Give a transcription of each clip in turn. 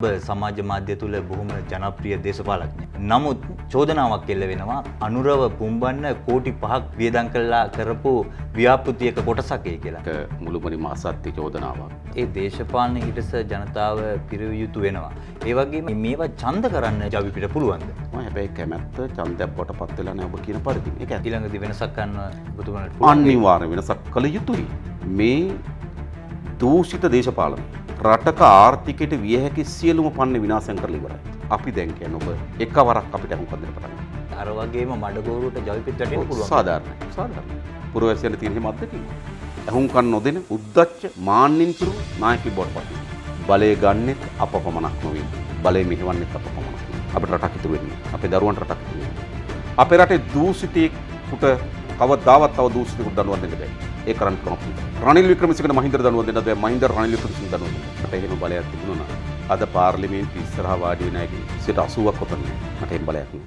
සමාජ මාධ්‍ය තුළ බොහොම ජනප්‍රිය දේශපාලඥයෙක්. නමුත් චෝදනාවක් එල්ල වෙනවා අනුරව පුම්බන්න කෝටි 5ක් වියදම් කළා කරපු ව්‍යාපෘතියක කොටසක් ඒ කියලා. මුළුමනින්ම අසත්‍ය චෝදනාවක්. ඒ දේශපාලන හිටස ජනතාව පිරිවිය යුතු වෙනවා. ඒ වගේම මේවා ඡන්ද කරන්න ජවිපිට පුළුවන්ද? මම හැබැයි කැමැත්ත ඡන්දයක් වටපත් වෙලා නැහැ ඔබ කියන පරිදි. ඒක ඊළඟදී වෙනසක් ගන්න ඔබතුමාට පුළුවන්. අනිවාර්ය වෙනසක් කළ යුතුයි. මේ දූෂිත දේශපාලනය රටක ආර්ථිකයට විය හැකි සියලුම පන්නේ විනාශයන් කරලා ඉවරයි. අපි දැන් කියන්නේ ඔබ එකවරක් අපිට අහුම්කම් දෙන්න පටන් ගන්නවා. අර වගේම මඩගෝරුවට ජවිපිට වැටෙන්න පුළුවන්. සාධාරණයි. සාධාරණයි. පුරවැසියන් තියෙන හැම අත්දැකීම. අහුම්කම් නොදෙන උද්දච්ච මාන්නින් තුරු නායකයෙක් බවට පත් වෙනවා. බලය ගන්නෙත් අප පමණක් නොවේ. බලය මෙහෙවන්නෙත් අප පමණක් නෙවෙයි. අපිට රටක් ඉතුරු වෙන්නේ. අපේ දරුවන්ට රටක් ඉතුරු වෙන්නේ. අපේ රටේ දූෂිතයෙකුට කවදාවත් තව දූෂිතයෙකුට දඬුවම් දෙන්න බෑ. ඒ කරන්න පුළුවන්. රනිල් වික්‍රමසිංහට මහින්දට දඬුවම් දෙන්නත් බෑ. මහින්ද රනිල් වික්‍රමසිංහට දඬුවම් දෙන්න. මට එහෙම බලයක් තිබුණා නම් අද පාර්ලිමේන්තු ඉස්සරහා වාඩි වෙන අයගේ 80ක් ඔතන නෑ. මට එහෙම බලයක් නෑ.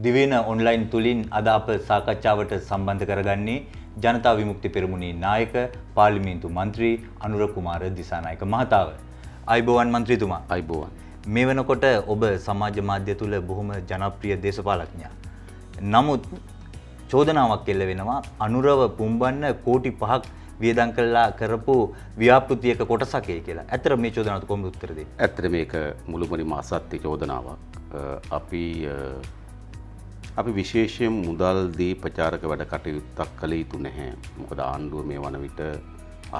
දිවයින ඔන්ලයින් තුලින් අද අප සාකච්ඡාවට සම්බන්ධ කරගන්නේ ජනතා විමුක්ති පෙරමුණේ නායක පාර්ලිමේන්තු මන්ත්‍රී අනුර කුමාර දිසානායක මහතාව. අයිබෝවන් මන්ත්‍රීතුමා. අයිබෝවන්. මේ වෙනකොට ඔබ සමාජ මාධ්‍ය තුළ බොහොම ජනප්‍රිය දේශපාලඥයෙක්. නමුත් චෝදනාවක් එල්ල වෙනවා අනුරව පුම්බන්න කෝටි 5ක් වියදම් කළා කරපු ව්‍යාපෘතියක කොටසක් ඒ කියලා. ඇත්තට මේ චෝදනාවට කොහොමද උත්තර දෙන්නේ? ඇත්තට මේක මුළුමනින්ම අසත්‍ය චෝදනාවක්. අපි විශේෂයෙන් මුදල් දී ප්‍රචාරක වැඩ කටයුත්තක් කළ යුතු නැහැ. මොකද ආණ්ඩුව මේ වන විට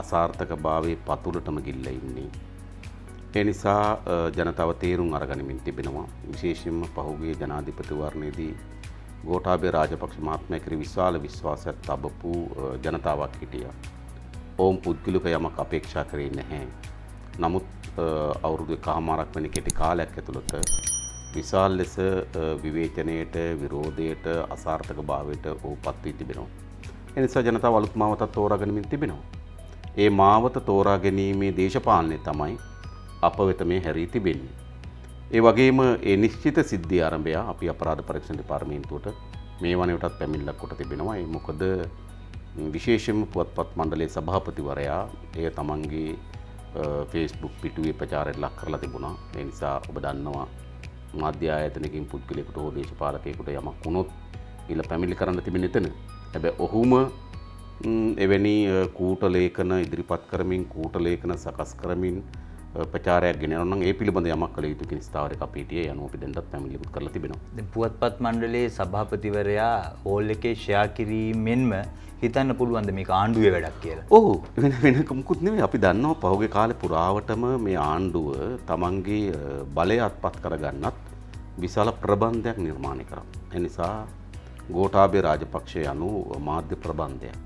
අසාර්ථකභාවයේ පතුලටම ගිල්ලා ඉන්නේ. ඒ නිසා ජනතාව තේරුම් අරගනිමින් තිබෙනවා. විශේෂයෙන්ම පහුගිය ජනාධිපතිවරණයේදී ගෝඨාභය රාජපක්ෂ මහත්මයා කෙරෙහි විශාල විශ්වාසයක් තබපු ජනතාවක් හිටියා. ඔවුන් පුද්ගලික යමක් අපේක්ෂා කරේ නැහැ. නමුත් අවුරුදු එකහමාරක් වෙන කෙටි කාලයක් ඇතුළත විශාල ලෙස විවේචනයට, විරෝධයට, අසාර්ථකභාවයට ඔහුපත් වී තිබෙනවා. ඒ නිසා ජනතාව අලුත් මාවතක් තෝරාගනිමින් තිබෙනවා. ඒ මාවත තෝරා ගැනීමේ දේශපාලනය තමයි අප වෙත මේ හැරී තිබෙන්නේ. ඒ වගේම ඒ නිශ්චිත සිද්ධිය ආරම්භය අපි අපරාධ පරීක්ෂණ දෙපාර්තමේන්තුවට මේ වනයටත් පැමිණිල්ලක් කොට තිබෙනවා. ඒ මොකද විශේෂයෙන්ම පුවත්පත් මණ්ඩලයේ සභාපතිවරයා එය තමන්ගේ Facebook පිටුවේ ප්‍රචාරයට ලක් කරලා තිබුණා. ඒ නිසා ඔබ දන්නවා මාධ්‍ය ආයතනකින් පුද්ගලයෙකුට හෝ දේශපාලකයෙකුට යමක් වුණොත් ඊළ පැමිණිලි කරන්න තිබෙන එතන. හැබැයි ඔහුම එවැනි කූට ලේඛන ඉදිරිපත් කරමින් කූට ලේඛන සකස් කරමින් ප්‍රචාරයක් ගෙන යනවා නම් ඒ පිළිබඳ යමක් කළ යුතු කියන ස්ථාවරයක අපි හිටියේ යනුව අපි දැන්වත් පැමිණිලිත් කරලා තිබෙනවා. දැන් පුවත්පත් මණ්ඩලයේ සභාපතිවරයා හෝල් එකේ ෂෙයා කිරීමෙන්ම හිතන්න පුළුවන්ද මේක ආණ්ඩුවේ වැඩක් කියලා? ඔව් වෙන මොකුත් නෙමෙයි. අපි දන්නවා පහුගිය කාලේ පුරාවටම මේ ආණ්ඩුව තමන්ගේ බලය අත්පත් කරගන්නත් විශාල ප්‍රබන්ධයක් නිර්මාණය කරා. ඒ නිසා ගෝඨාභය රාජපක්ෂ යනු මාධ්‍ය ප්‍රබන්ධයක්.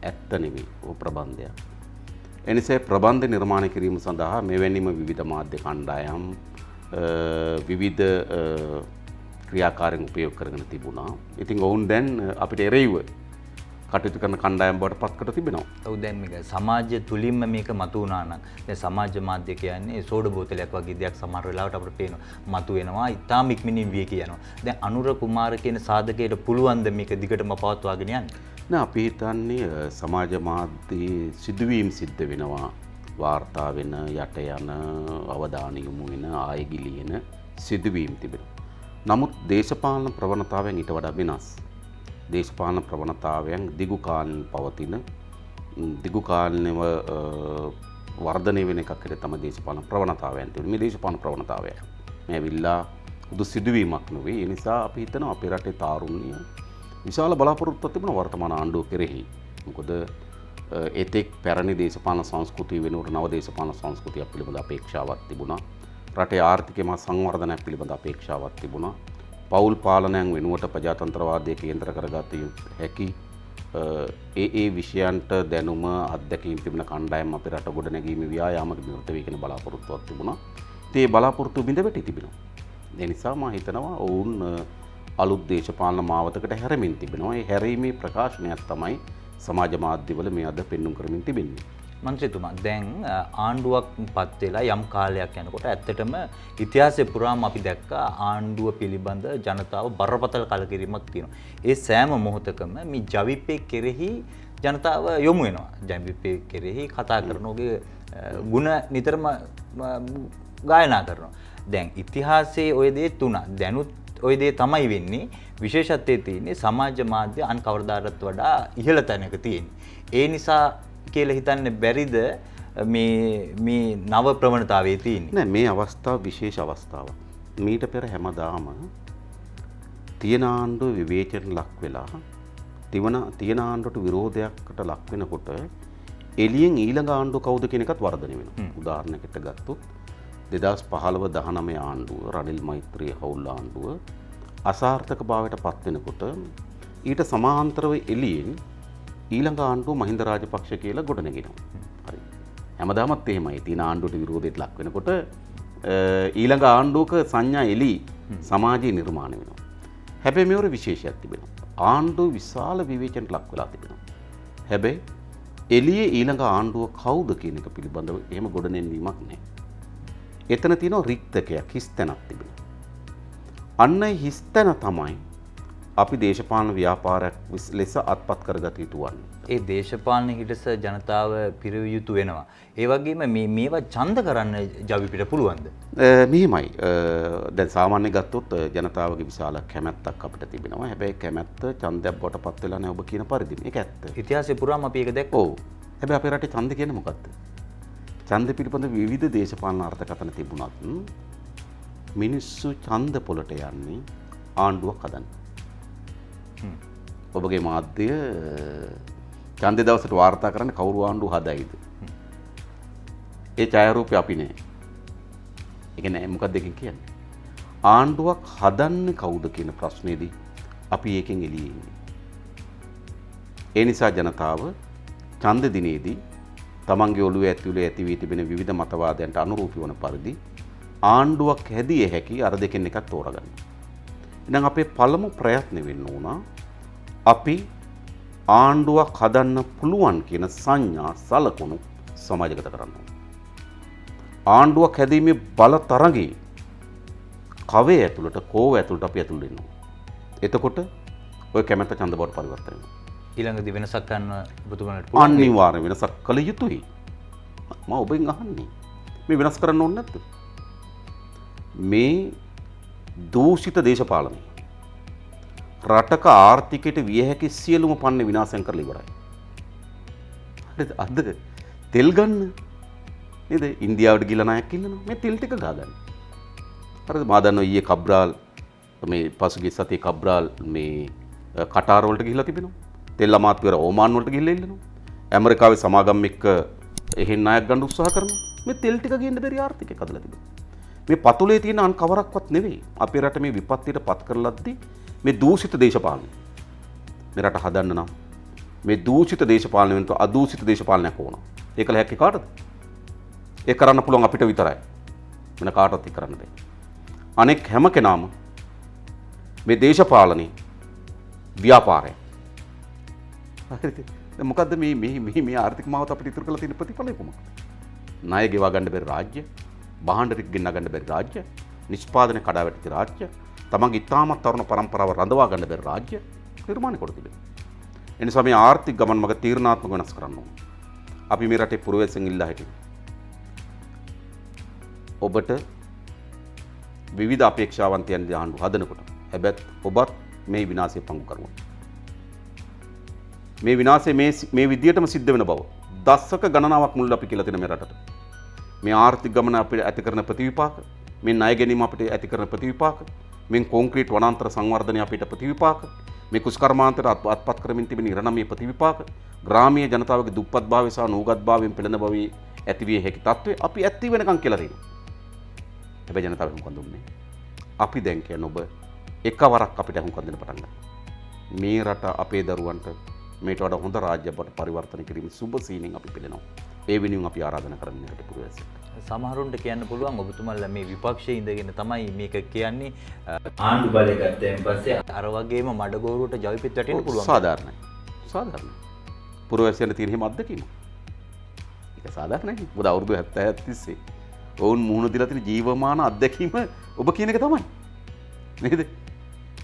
ඇත්ත නෙමෙයි. ਉਹ ප්‍රබන්ධයක්. එනිසා ප්‍රබන්ධ නිර්මාණය කිරීම සඳහා මෙවැනිම විවිධ මාධ්‍ය කණ්ඩායම් විවිධ ක්‍රියාකාරයන් උපයෝග කරගෙන තිබුණා. ඉතින් ඔවුන් දැන් අපිට එරෙහිව කටයුතු කරන කණ්ඩායම් බවට පත් කර තිබෙනවා. ඔව් දැන් මේක සමාජය තුලින්ම මේක මතුවුණා නම් දැන් සමාජ මාධ්‍ය කියන්නේ සෝඩ බෝතලයක් වගේ දෙයක් සමහර වෙලාවට අපිට පේනවා. මතුවෙනවා ඉතාම ඉක්මනින් විය කියනවා. දැන් අනුර කුමාර කියන සාධකයට පුළුවන් ද මේක දිගටම පවත්වාගෙන යන්න? නෑ අපි හිතන්නේ සමාජ මාධ්‍යයේ සිදුවීම් සිද්ධ වෙනවා. වාර්තා වෙන යට යන අවධානය යොමු වෙන ආයෙ ගිලින සිදුවීම් තිබෙනවා. නමුත් දේශපාලන ප්‍රවණතාවයන් ඊට වඩා වෙනස්. දේශපාලන ප්‍රවණතාවයන් දිගු කාලීන පවතින දිගු කාලීනව වර්ධනය වෙන එකක් කියලා තමයි දේශපාලන ප්‍රවණතාවයන් තියෙන්නේ. මේ දේශපාලන ප්‍රවණතාවය මේ විල්ලා උදු සිදුවීමක් නෙවෙයි. ඒ නිසා අපි හිතනවා අපේ රටේ තාරුණ්‍ය විශාල බලාපොරොත්තුවක් තිබුණා වර්තමාන ආණ්ඩුව කෙරෙහි. මොකද එතෙක් පැරණි දේශපාලන සංස්කෘතිය වෙනුවට නව දේශපාලන සංස්කෘතියක් පිළිබඳ අපේක්ෂාවක් තිබුණා. රටේ ආර්ථිකයේ සංවර්ධනයක් පිළිබඳ අපේක්ෂාවක් තිබුණා. පෞල් පාලනයන් වෙනුවට ප්‍රජාතන්ත්‍රවාදයේ කේන්ද්‍ර කරගත හැකි ඒ විෂයන්ට දැනුම අත්දැකීම් තිබෙන කණ්ඩායම් අපේ රට ගොඩ නැගීමේ ව්‍යායාමක නිරත වී කියන බලාපොරොත්තුවක් තිබුණා. ඒ බලාපොරොත්තු බිඳ වැටි තිබෙනවා. ඒ නිසා මම හිතනවා ඔවුන් අලුත් දේශපාලන මාවතකට හැරෙමින් තිබෙනවා. ඒ හැරීමේ ප්‍රකාශනයක් තමයි සමාජ මාධ්‍යවල මේ අද පෙන්වුම් කරමින් තිබෙන්නේ. මන්ත්‍රීතුමා දැන් ආණ්ඩුවක් පත් වෙලා යම් කාලයක් යනකොට ඇත්තටම ඉතිහාසයේ පුරාම අපි දැක්කා ආණ්ඩුව පිළිබඳ ජනතාව බරපතල කලකිරීමක් තියෙනවා. ඒ සෑම මොහොතකම මේ ජවිපේ කෙරෙහි ජනතාව යොමු වෙනවා. ජවිපේ කෙරෙහි කතා කරනෝගේ ಗುಣ නිතරම ගායනා කරනවා. දැන් ඉතිහාසයේ ওই දේ තුන දැනුත් ওই දේ තමයි වෙන්නේ. විශේෂත්වයේ තියෙන්නේ සමාජ මාධ්‍ය අන් කවරදාටත් වඩා ඉහළ තැනක තියෙන්නේ. ඒ නිසා කියලා හිතන්න බැරිද මේ නව ප්‍රවණතාවයේ තියෙන්නේ? නෑ මේ අවස්ථාව විශේෂ අවස්ථාවක්. මීට පෙර හැමදාම තියෙන ආණ්ඩුව විවේචන ලක් වෙලා තියෙන ආණ්ඩුවට විරෝධයකට ලක් වෙනකොට එළියෙන් ඊළඟ ආණ්ඩුව කවුද කියන එකත් වර්ධනය වෙනවා. උදාහරණයකට ගත්තොත් 2015-19 ආණ්ඩුව රනිල් මෛත්‍රී හවුල් ආණ්ඩුව අසාර්ථක භාවයට පත් වෙනකොට ඊට සමාන්තරව එළියෙන් ඊළඟ ආණ්ඩුව මහින්ද රාජපක්ෂ කියලා ගොඩනගෙනවා. හරි. හැමදාමත් එහෙමයි. තියෙන ආණ්ඩුවට විරෝධයට ලක් වෙනකොට ඊළඟ ආණ්ඩුවක සංඥා එළි සමාජයේ නිර්මාණය වෙනවා. හැබැයි මේවර විශේෂයක් තිබෙනවා. ආණ්ඩුව විශාල විවේචනයට ලක් වෙලා තිබෙනවා. හැබැයි එළියේ ඊළඟ ආණ්ඩුව කවුද කියන එක පිළිබඳව එහෙම ගොඩනෙන්වීමක් නැහැ. එතන තියෙනවා රික්තකයක්, හිස්තැනක් තිබෙනවා. අන්න හිස්තැන තමයි අපි දේශපාලන ව්‍යාපාරයක් ලෙස අත්පත් කරගත යුතු වන්නේ. ඒ දේශපාලන හිටස ජනතාව පිරවිය යුතු වෙනවා. ඒ වගේම මේවා ඡන්ද කරන්න ජවිපිට පුළුවන්ද? මෙහෙමයි. දැන් සාමාන්‍ය ගත්තොත් ජනතාවගේ විශාල කැමැත්තක් අපිට තිබෙනවා. හැබැයි කැමැත්ත ඡන්දයක් බවට පත් වෙලා නැහැ ඔබ කියන පරිදි. මේක ඇත්ත. ඉතිහාසයේ පුරාම අපි ඒක දැක්කා. ඔව්. හැබැයි අපේ රටේ ඡන්ද කියන්නේ මොකක්ද? ඡන්ද පිළිබඳ විවිධ දේශපාලන අර්ථකථන තිබුණත් මිනිස්සු ඡන්ද පොලට යන්නේ ආණ්ඩුවක් හදන්න. ඔබගේ මාධ්‍ය ඡන්දේ දවසට වාර්තා කරන්න කවුරු ආණ්ඩුව හදයිද? ඒ ඡායාරූපය අපි නෑ. ඒ කියන්නේ මොකක්ද එකෙන් කියන්නේ? ආණ්ඩුවක් හදන්නේ කවුද කියන ප්‍රශ්නේදී අපි ඒකෙන් එළියේ ඉන්නේ. ඒ නිසා ජනතාව ඡන්ද දිනේදී තමන්ගේ ඔළුවේ ඇතුලේ ඇති වී තිබෙන විවිධ මතවාදයන්ට අනුරූපී වන පරිදි ආණ්ඩුවක් හැදිය හැකි අර දෙකෙන් එකක් තෝරගන්න. ඉතින් අපේ පළමු ප්‍රයත්න වෙන්න ඕන අපි ආණ්ඩුවක් හදන්න පුළුවන් කියන සංඥා සලකුණු සමාජගත කරන්න ඕන. ආණ්ඩුවක් හැදීමේ බල තරඟේ කවේ ඇතුළට කෝව ඇතුළට අපි ඇතුළට ඉන්නවා. එතකොට ඔය කැමැත්ත ඡන්ද බවට පරිවර්තනය වෙනවා. ඊළඟදී වෙනසක් ගන්න ඔබතුමාලට අනිවාර්ය වෙනසක් කළ යුතුයි. මම ඔබෙන් අහන්නේ මේ වෙනස් කරන්න ඕනේ නැද්ද? මේ දූෂිත දේශපාලනය රටක ආර්ථිකයට විය හැකි සියලුම පන්නේ විනාශයන් කරලා ඉවරයි. හරිද? අද තෙල් ගන්න නේද? ඉන්දියාවට ගිහලා ණයක් ඉල්ලනවා. මේ තෙල් ටික ගහගන්න. හරිද? මා දන්නවා ඊයේ කබ්‍රාල් මේ පසුගිය සතියේ කබ්‍රාල් මේ කටාර වලට ගිහිලා තිබෙනවා. තෙල් අමාත්‍යවර ඕමාන් වලට ගිහිල්ලා ඉල්ලනවා. ඇමරිකාවේ සමාගම් එක්ක එහෙන් ණයක් ගන්න උත්සාහ කරනවා. මේ තෙල් ටික ගේන්න බැරි ආර්ථිකයක් හදලා තිබෙනවා. මේ පතුලේ තියෙන අන් කවරක්වත් නෙවෙයි. අපේ රට මේ විපත්තියට පත් කරලද්දී මේ දූෂිත දේශපාලනය. මේ රට හදන්න නම් මේ දූෂිත දේශපාලනය වෙනතු අදූෂිත දේශපාලනයක් ඕන. ඒකල හැක්කේ කාටද? ඒක කරන්න පුළුවන් අපිට විතරයි. වෙන කාටවත් ඒක කරන්න බෑ. අනෙක් හැම කෙනාම මේ දේශපාලනේ ව්‍යාපාරය. හරිද? දැන් මොකද්ද මේ ආර්ථික මාවත අපිට ඉතුරු කරලා තියෙන ප්‍රතිඵලය කොහොමද? ණය ගෙවා ගන්න බැරි රාජ්‍ය, බාණ්ඩ ටික ගෙන්න ගන්න බැරි රාජ්‍ය, නිෂ්පාදනය කඩා වැටිච්ච රාජ්‍ය, තමන්ගේ ඉතාමත් තරුණ පරම්පරාව රඳවා ගන්න බැරි රාජ්‍ය නිර්මාණය කොට තිබෙනවා. ඒ නිසා මේ ආර්ථික ගමන් මඟ තීරණාත්මක වෙනස් කරන්න ඕන. අපි මේ රටේ පුරවැසියන් ඉල්ලා හිටිනවා. ඔබට විවිධ අපේක්ෂාවන් තියන ආණ්ඩුව හදනකොට හැබැයි ඔබත් මේ විනාශය පංගු කරනවා. මේ විනාශය මේ විදියටම සිද්ධ වෙන බව දශක ගණනාවක් මුල් අපි කියලා තියෙන මේ රටට. මේ ආර්ථික ගමන අපිට ඇති කරන ප්‍රතිවිපාක, මේ ණය ගැනීම අපිට ඇති කරන ප්‍රතිවිපාක, මේ කොන්ක්‍රීට් වනාන්තර සංවර්ධනය අපිට ප්‍රතිවිපාක, මේ කුෂ්කර්මාන්තයට අත්පත් කරමින් තිබෙන ඉරණමේ ප්‍රතිවිපාක, ග්‍රාමීය ජනතාවගේ දුප්පත්භාවය සහ නූගත්භාවයෙන් පෙළෙන බවේ ඇතිවිය හැකි තත්ත්වය අපි ඇති වෙනකන් කියලා තියෙනවා. හැබැයි ජනතාව මොකද දුන්නේ? අපි දැන් කියන ඔබ එකවරක් අපිට හුඟක් දෙන්න පටන් ගන්නවා. මේ රට අපේ දරුවන්ට මේට වඩා හොඳ රාජ්‍යයක් පරිවර්තන කිරීමේ සුබ සීනෙන් අපි පිළිනවා. ඒ වෙනුවෙන් අපි ආරාධනා කරන්නේ රට පුරවැසියන්ට. සමහරුන්ට කියන්න පුළුවන් ඔබතුමාලා මේ විපක්ෂයේ ඉඳගෙන තමයි මේක කියන්නේ ආණ්ඩු බලය ගත්තයින් පස්සේ අර වගේම මඩගෝරුවට ජවිපෙත් වැටෙන්න පුළුවන්. සාධාරණයි. පුරවැසියන්ට තියෙන හිම අත්දැකීම. ඒක සාධාරණයි. මොකද අවුරුදු 70 තිස්සේ ඔවුන් මුහුණ දීලා තියෙන ජීවමාන අත්දැකීම ඔබ කියන එක තමයි. නේද?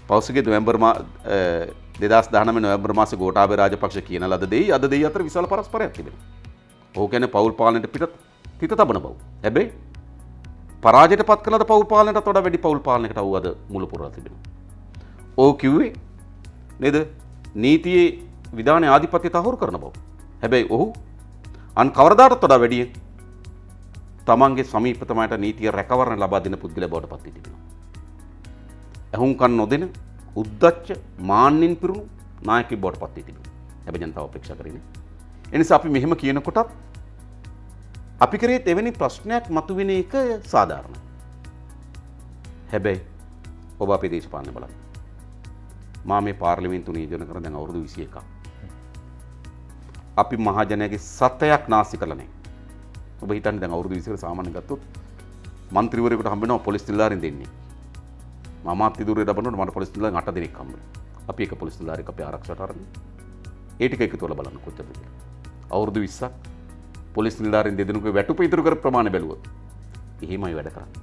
පෞසගේ නොවැම්බර් 2019 නොවැම්බර් මාසේ ගෝඨාභය රාජපක්ෂ කියන ලද දෙයි අද දෙයි අතර විශාල පරස්පරයක් තිබෙනවා. ඔහු කියන්නේ පෞල් පාලනයට පිට තබන බව. හැබැයි පරාජයට පත් කළාද පෞල් පාලනයටත් වඩා වැඩි පෞල් පාලනයකට ඔහු අද මුල පුරලා තිබෙනවා. ඔහු කිව්වේ නේද? නීතියේ විධානයේ ආධිපත්‍ය තහවුරු කරන බව. හැබැයි ඔහු අන් කවරදාටත් වඩා වැඩියෙන් තමන්ගේ සමීපතමයට නීතිය රැකවරණ ලබා දෙන පුද්ගලයා බවට පත් වී තිබෙනවා. ඇහුම්කන් නොදෙන උද්දච්ච මාන්නෙන් පිරුණු නායකයෙක් බවට පත් වී තිබෙනවා. හැබැයි ජනතාව අපේක්ෂා කරන්නේ. ඒ නිසා අපි මෙහෙම කියනකොටත් අපි කරේ එවැනි ප්‍රශ්නයක් මතුවෙන එක සාධාරණයි. හැබැයි ඔබ අපේ දේශපාලනය බලන්න. මා මේ පාර්ලිමේන්තු නියෝජනය කරන දැන් අවුරුදු 21ක්. අපි මහජනයාගේ සතයක් නාස්ති කළා නේ. ඔබ හිතන්නේ දැන් අවුරුදු 20කට සාමාන්‍යයෙන් ගත්තොත් മന്ത്രിවරයෙකුට හම්බ වෙනවා පොලිස් නිලධාරීන් දෙන්නේ. මම අත්තිදුරේ දබනකොට මට පොලිස් නිලධාරීන් 8 දෙනෙක් හම්බ වෙනවා. අපි එක පොලිස් නිලධාරියෙක් අපේ ආරක්ෂාවට අරගෙන ඒ ටික එකතු කරලා බලන්න කොච්චරද කියලා. අවුරුදු 20ක් පොලිස් නිලධාරීන් දෙදෙනෙකුගේ වැටුප ඉතුරු කර ප්‍රමාණය බැලුවොත් එහෙමයි වැඩ කරන්නේ.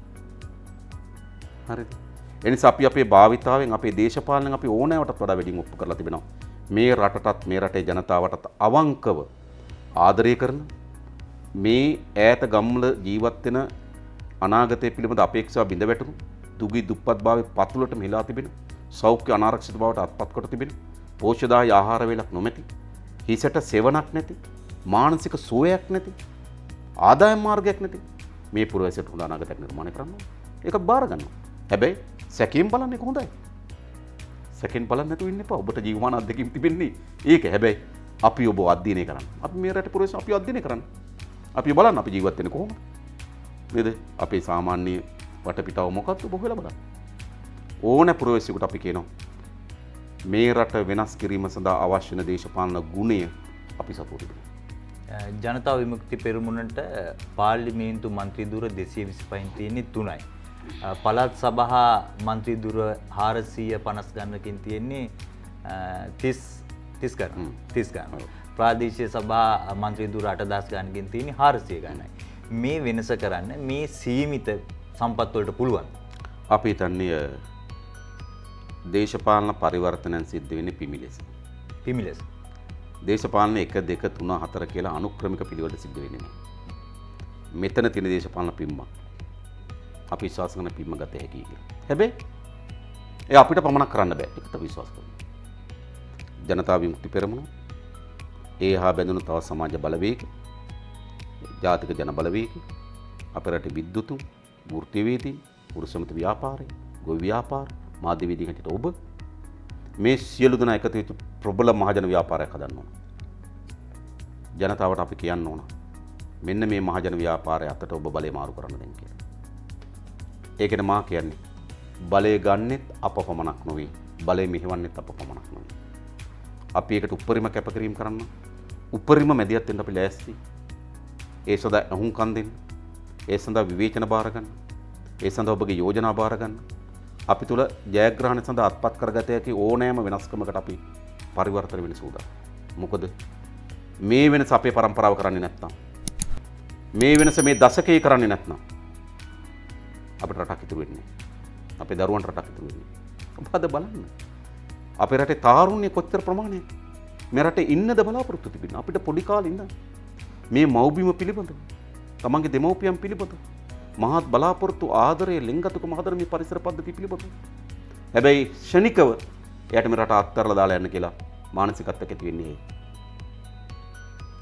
හරිද? ඒ නිසා අපි අපේ භාවිතාවෙන් අපේ දේශපාලනයෙන් අපි ඕනෑවටත් වඩා වැඩිම ඔප්පු කරලා තිබෙනවා. මේ රටටත් මේ රටේ ජනතාවටත් අවංකව ආදරය කරන මේ ඈත ගම්වල ජීවත් වෙන අනාගතය පිළිබඳ අපේක්ෂාව බිඳ වැටුණු දුගී දුප්පත් භාවයේ පතුලට මෙලා තිබෙන සෞඛ්‍ය අනාරක්ෂිත බවට අත්පත් කොට තිබෙන පෝෂ්‍යදායී ආහාර වේලක් නොමැති හිසට සෙවණක් නැති මානසික සුවයක් නැති ආදායම් මාර්ගයක් නැති මේ පුරවැසියට හොඳ අනාගතයක් නිර්මාණය කරන්න ඒක බාර ගන්නවා. හැබැයි සැකයෙන් බලන්නේ කොහොඳයි. සැකයෙන් බලන්න නැතුව ඉන්න එපා. ඔබට ජීවමාන අත්දැකීම් තිබෙන්නේ ඒක. හැබැයි අපි ඔබ අධ්‍යයනය කරන්න. අපි මේ රටේ පුරවැසියෝ අපි අධ්‍යයනය කරන්න. අපි බලන්න අපි ජීවත් වෙන්නේ කොහොමද? නේද? අපේ සාමාන්‍ය වටපිටාව මොකක්ද ඔබ හොයලා බලන්න. ඕන පුරවැසියෙකුට අපි කියනවා මේ රට වෙනස් කිරීම සඳහා අවශ්‍ය වෙන දේශපාලන ගුණය අපි සතුටු වෙනවා. ජනතා විමුක්ති පෙරමුණට පාර්ලිමේන්තු මන්ත්‍රී දුර 225න් තියෙන්නේ 3යි. පළාත් සභා මන්ත්‍රී දුර 450 ගණනකින් තියෙන්නේ 30 ගණන්. ප්‍රාදේශීය සභා මන්ත්‍රී දුර 8000 ගණනකින් තියෙන්නේ 400 ගණනයි. මේ වෙනස කරන්න මේ සීමිත සම්පත් වලට පුළුවන්. අපි හිතන්නේ දේශපාලන පරිවර්තනයන් සිද්ධ වෙන්නේ පිමිලෙස. පිමිලෙස. දේශපාලන 1 2 3 4 කියලා අනුක්‍රමික පිළිවෙලට සිද්ධ වෙන්නේ නැහැ. මෙතන තියෙන දේශපාලන පිම්ම අපි විශ්වාස කරන පිම්ම ගත හැකි කියලා. හැබැයි ඒ අපිට පමණක් කරන්න බෑ. ඒකට විශ්වාස කරනවා. ජනතා විමුක්ති පෙරමුණ ඒ හා බැඳුණු තව සමාජ බලවේග, ජාතික ජන බලවේග, අපේ රටේ විද්‍යුතුන්, වෘත්තීයවේදීන්, පුරුෂමත ව්‍යාපාරය, ගොවි ව්‍යාපාර, මාධ්‍ය වේදික හැටියට ඔබ මේ සියලු දෙනා එකතු වෙච්ච ප්‍රබල මහජන ව්‍යාපාරයක් හදන්න ඕන. ජනතාවට අපි කියන්න ඕන මෙන්න මේ මහජන ව්‍යාපාරය අතට ඔබ බලය මාරු කරන්න දෙන්න කියලා. ඒකෙන් මා කියන්නේ බලය ගන්නෙත් අප පමණක් නොවේ, බලය මෙහෙවන්නෙත් අප පමණක් නොවේ. අපි ඒකට උපරිම කැපකිරීම කරන්න, උපරිම මැදිහත් වෙන්න අපි ලෑස්ති. ඒ සඳහා අහුම්කම් දෙන්න, ඒ සඳහා විවේචන බාර ගන්න, ඒ සඳහා ඔබගේ යෝජනා බාර ගන්න. අපි තුල ජයග්‍රහණ සඳහා අත්පත් කරගත හැකි ඕනෑම වෙනස්කමකට අපි පරිවර්තන වෙන්න සූදානම්. මොකද මේ වෙනස අපේ પરම්පරාව කරන්නේ නැත්නම්, මේ වෙනස මේ දශකයේ කරන්නේ නැත්නම් අපිට රටක් ඉතුරු වෙන්නේ නැහැ. අපේ දරුවන්ට රටක් ඉතුරු වෙන්නේ නැහැ. ඔබ අද බලන්න. අපේ රටේ තාරුණ්‍ය කොච්චර ප්‍රමාණයක් මේ රටේ ඉන්නද බලාපොරොත්තු තිබෙනවා. අපිට පොඩි කාලේ ඉඳන් මේ මව්බිම පිළිබඳව, තමන්ගේ දෙමව්පියන් පිළිබඳව මහත් බලාපොරොත්තු ආදරය, ලිංගතුකම ආදර මේ පරිසර පද්ධතිය පිළිබඳව. හැබැයි ක්ෂණිකව එයාට මේ රට අත්හැරලා දාලා යන්න කියලා මානසිකත්වයක් ඇති වෙන්නේ.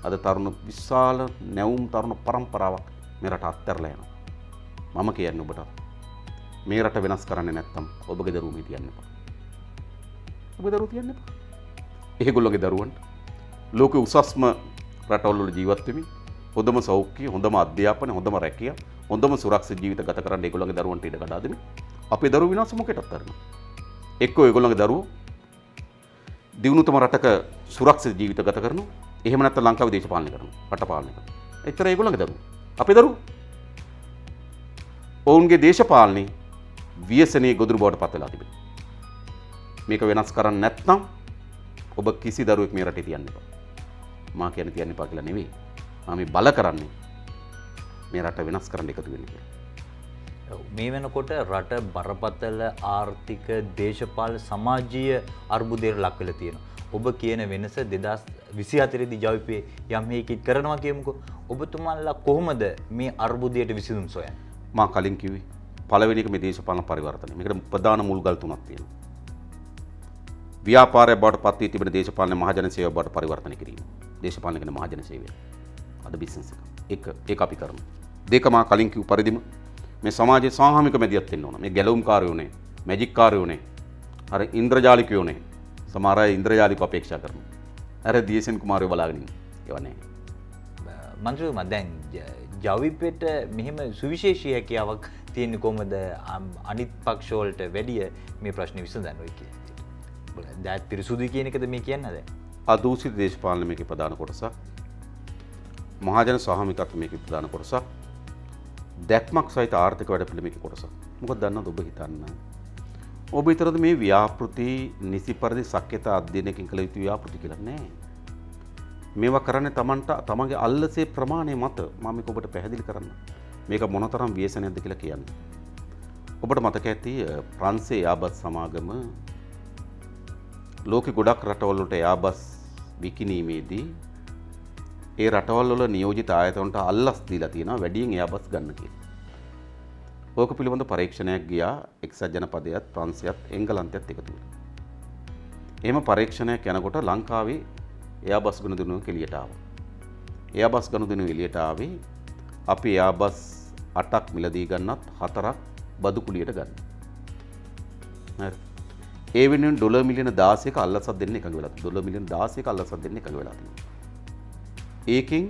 අද තරුණ විශාල නැවුම් තරුණ පරම්පරාවක් මේ රට අත්හැරලා යනවා. මම කියන්නේ ඔබට මේ රට වෙනස් කරන්නේ නැත්නම් ඔබගේ දරුවෝ මේ තියන්න එපා. ඔබගේ දරුවෝ තියන්න එපා. ඒගොල්ලෝගේ දරුවන්ට ලෝකේ උසස්ම රටවල් වල ජීවත් වෙමින් හොඳම සෞඛ්‍ය, හොඳම අධ්‍යාපනය, හොඳම රැකියාව, හොඳම සුරක්ෂිත ජීවිත ගත කරන්න ඒගොල්ලෝගේ දරුවන්ට ඉඩ කඩා දෙමින් අපේ දරුවෝ විනාශ මොකටද කරන්නේ? එක්කෝ ඒගොල්ලෝගේ දරුවෝ දිනුතම රටක සුරක්ෂිත ජීවිත ගත කරනවා. එහෙම නැත්නම් ලංකාවේ දේශපාලනය කරනවා, රට පාලනය කරනවා. එච්චර ඒගොල්ලෝගේ දරුවෝ. අපේ දරුවෝ ඔවුන්ගේ දේශපාලනේ ව්‍යසනයේ ගොදුරු බවට පත් වෙලා තිබෙනවා. මේක වෙනස් කරන්නේ නැත්නම් ඔබ කිසි දරුවෙක් මේ රටේ තියන්න එපා. මා කියන්නේ තියන්න එපා කියලා නෙවෙයි. මම බල කරන්නේ මේ රට වෙනස් කරන්න එකතු වෙන්න කියලා. මේ වෙනකොට රට බරපතල ආර්ථික දේශපාලන සමාජීය අර්බුදයට ලක් වෙලා තියෙනවා. ඔබ කියන වෙනස 2024 දී ජවිපේ යම් හේකින් කරනවා කියමුකෝ. ඔබතුමාලා කොහොමද මේ අර්බුදයට විසඳුම් සොයන්නේ? මා කලින් කිව්වේ පළවෙනි එක මේ දේශපාලන පරිවර්තනය. මේකට ප්‍රධාන මුල්ගල් තුනක් තියෙනවා. ව්‍යාපාරය බවට පත් වී තිබෙන දේශපාලන මහජන සේවාව බවට පරිවර්තනය කිරීම. දේශපාලන කියන මහජන සේවය. අද බිස්නස් එක. ඒක අපි කරමු. දෙක මා කලින් කිව් පරිදිම මේ සමාජයේ සාහමික මැදිහත් වෙන්න ඕන. මේ ගැලවුම්කාරයෝ නේ, මැජික්කාරයෝ නේ, අර ඉන්ද්‍රජාලිකයෝ නේ. සමහර අය ඉන්ද්‍රජාලික අපේක්ෂා කරනවා. අර දියසෙන් කුමාරයෝ බලාගෙන ඉන්නේ. ඒව නෑ. මන්ත්‍රීතුමා දැන් ජවිපෙට මෙහෙම සුවිශේෂී හැකියාවක් තියෙන්නේ කොහොමද අනිත් පක්ෂ වලට වැඩිය මේ ප්‍රශ්නේ විසඳන්න ඔය කියන්නේ. දැන් පිරිසුදු කියන එකද මේ කියන්නේ දැන්? අදූෂිත දේශපාලන මේකේ ප්‍රධාන කොටසක්. මහජන සාහමිකත්ව මේකේ ප්‍රධාන කොටසක්. දැක්මක් සහිත ආර්ථික වැඩපිළිවෙල මේකේ කොටසක්. මොකද දන්නවද ඔබ හිතන්න? ඔබ හිතනද මේ ව්‍යාපෘති නිසි පරිදි සක්්‍යතා අධ්‍යයනයකින් කළ යුතු ව්‍යාපෘති කියලා නෑ. මේවා කරන්නේ තමන්ගේ අල්ලසේ ප්‍රමාණය මත. මම මේක ඔබට පැහැදිලි කරන්න. මේක මොනතරම් ව්‍යසනයක්ද කියලා කියන්න. ඔබට මතක ඇති ප්‍රංශයේ යාබස් සමාගම ලෝකෙ ගොඩක් රටවල් වලට යාබස් විකිණීමේදී ඒ රටවල් වල නියෝජිත ආයතනවලට අල්ලස් දීලා තියෙනවා වැඩියෙන් යාබස් ගන්න කියලා. ඕක පිළිබඳ පරීක්ෂණයක් ගියා එක්සත් ජනපදයත් ප්‍රංශයත් එංගලන්තයත් එකතු වෙලා. එහෙම පරීක්ෂණයක් යනකොට ලංකාවේ එයාබස් ගනුදෙනු එළියට ආවා. එයාබස් ගනුදෙනු එළියට ආවේ අපි එයාබස් 8ක් මිලදී ගන්නත් 4ක් බදු කුලියට ගන්න. හරි. ඒ වෙනුවෙන් ඩොලර් මිලියන 16ක අල්ලසක් දෙන්න එකඟ වෙලා තියෙනවා. ඩොලර් මිලියන 16ක අල්ලසක් දෙන්න එකඟ වෙලා තියෙනවා. ඒකෙන්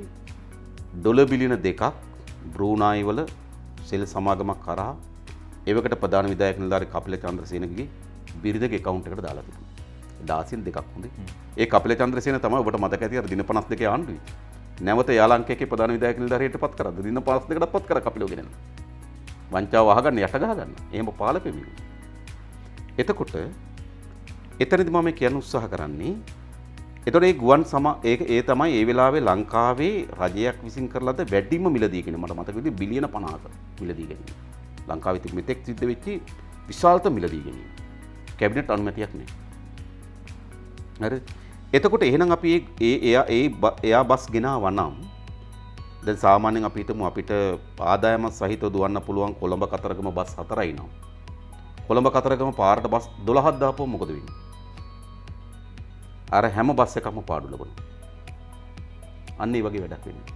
ඩොලර් බිලියන 2ක් බ්‍රූනායි වල සෙල් සමාගමක් කරා ඒවකට ප්‍රධාන විධායක නිලධාරී කපිල චන්ද්‍රසේනගේ බිරිඳගේ account එකට දාලා තිබුණා. 16න් දෙකක් හොඳේ. ඒ කපිල චන්ද්‍රසේන තමයි ඔබට මතක ඇති අර දින 52 ආණ්ඩුවේ. නැවත යාලංකයේ ප්‍රධාන විධායක නිලධාරියට පත් කරා. දින 52කට පත් කරා කපිලව ගෙනන. වංචාව අහගන්න යට ගහගන්න. එහෙම පාලපෙමිනු. එතකොට එතනදි මම කියන්න උත්සාහ කරන්නේ එතකොට ඒ ගුවන් ඒ තමයි ඒ වෙලාවේ ලංකාවේ රජයක් විසින් කරලාද වැඩිම මිලදී ගැනීම. මට මතක විදිහට බිලියන 50ක මිලදී ගැනීම. ලංකාවේ තිබෙ මෙතෙක් සිද්ධ වෙච්ච විශාලතම මිලදී ගැනීම. කැබිනට් අනුමැතියක් නැහැ. හරි. එතකොට එහෙනම් අපි එයා බස් ගෙනාවා නම් දැන් සාමාන්‍යයෙන් අපි හිතමු අපිට ආදායම සහිතව දුවන්න පුළුවන් කොළඹ කතරගම බස් 4යි නම් කොළඹ කතරගම පාරට බස් 12ක් දාපුවම මොකද වෙන්නේ? අර හැම බස් එකක්ම පාඩු ලබනවා. අන්න ඒ වගේ වැඩක් වෙන්නේ.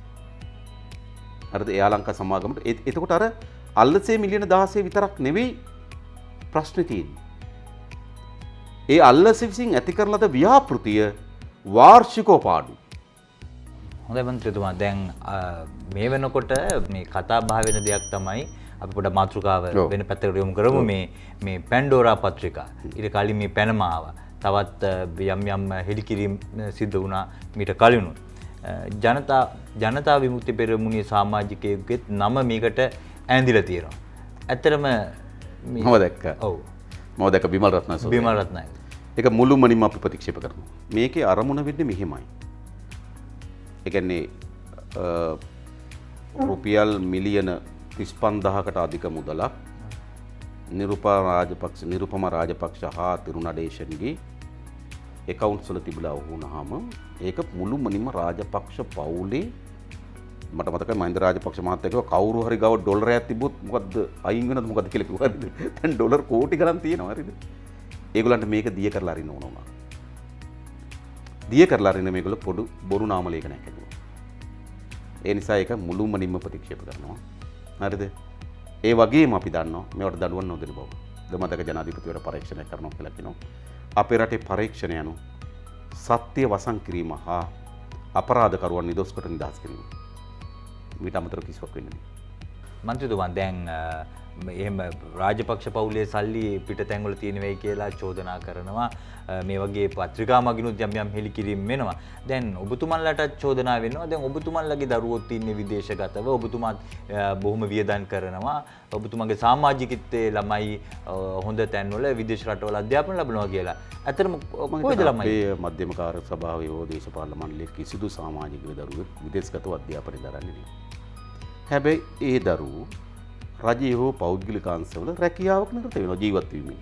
හරිද? එයා ලංකා සමාගමට එතකොට අර අල්ලසේ මිලියන 16 විතරක් නෙවෙයි ප්‍රශ්නේ තියෙන්නේ. ඒ අල්ලස විසින් ඇති කරලද ව්‍යාපෘතිය වාර්ෂිකව පාඩු. හොඳයි මන්ත්‍රීතුමා දැන් මේ වෙනකොට මේ කතා බහ වෙන දෙයක් තමයි අපි පොඩ මාතෘකාව වෙන පැත්තකට යොමු කරමු මේ පැන්ඩෝරා පත්‍රිකා. ඊට කලින් මේ පැනම ආවා. තවත් යම් හෙළිකිරීම් සිද්ධ වුණා මීට කලිනුත්. ජනතා විමුක්ති පෙරමුණේ සමාජිකයෙකුගෙත් නම මේකට ඇඳිලා තියෙනවා. ඇත්තටම මම දැක්කා. ඔව්. මම දැක්ක බිමල් රත්නායක. බිමල් රත්නායක. ඒක මුළුමනින්ම අපි ප්‍රතික්ෂේප කරනවා. මේකේ අරමුණ වෙන්නේ මෙහෙමයි. ඒ කියන්නේ රුපියල් මිලියන 35000කට අධික මුදලක් නිරුපම රාජපක්ෂ හා තිරුණඩේශන්ගේ accounts වල තිබිලා වුණාම ඒක මුළුමනින්ම රාජපක්ෂ පවුලේ මට මතකයි මහින්ද රාජපක්ෂ මහත්තයා කිව්වා කවුරු හරි ගාව ඩොලරයක් තිබ්බොත් මොකද්ද අයින් වෙනවද මොකද්ද කියලා කිව්වා. හරිද? දැන් ඩොලර් කෝටි ගණන් තියෙනවා. හරිද? ඒගොල්ලන්ට මේක දිය කරලා අරින්න ඕන වුණා. දිය කරලා අරින්න මේගොල්ලෝ පොඩු බොරු නාම ලේඛනයක් හදුවා. ඒ නිසා ඒක මුළුමනින්ම ප්‍රතික්ෂේප කරනවා. හරිද? ඒ වගේම අපි දන්නවා මේවට දඩුවම් නොදෙන බව. දමතක ජනාධිපතිවරයා පරීක්ෂණය කරනවා කියලා කියනවා. අපේ රටේ පරීක්ෂණ යනු සත්‍ය වසන් කිරීම හා අපරාධකරුවන් නිදොස් කොට නිදහස් කිරීම. මීට අමතරව කිසිවක් වෙන්නේ නැහැ. මන්ත්‍රීතුමා දැන් එහෙම රාජපක්ෂ පවුලේ සල්ලි පිටතැන්වල තියෙන වෙයි කියලා චෝදනා කරනවා. මේ වගේ පත්‍රිකා මගිනුත් යම් යම් හෙළිකිරීම් වෙනවා. දැන් ඔබතුමන්ලටත් චෝදනා වෙනවා. දැන් ඔබතුමන්ලගේ දරුවෝත් ඉන්නේ විදේශගතව. ඔබතුමාත් බොහොම වියදම් කරනවා. ඔබතුමන්ගේ සමාජිකත්වයේ ළමයි හොඳ තැන්වල විදේශ රටවල අධ්‍යාපන ලබනවා කියලා. ඇත්තටම කොයිද ළමයි? අපේ මධ්‍යම කාර්ය සභාවේ හෝ දේශපාලන මණ්ඩලයේ කිසිදු සමාජික දරුවෙක් විදේශගතව අධ්‍යාපනය දරන්නේ නැහැ. හැබැයි ඒ දරුවෝ රජයේ හෝ පෞද්ගලික අංශවල රැකියාවක් නිරත වෙනවා ජීවත් වීමෙන්.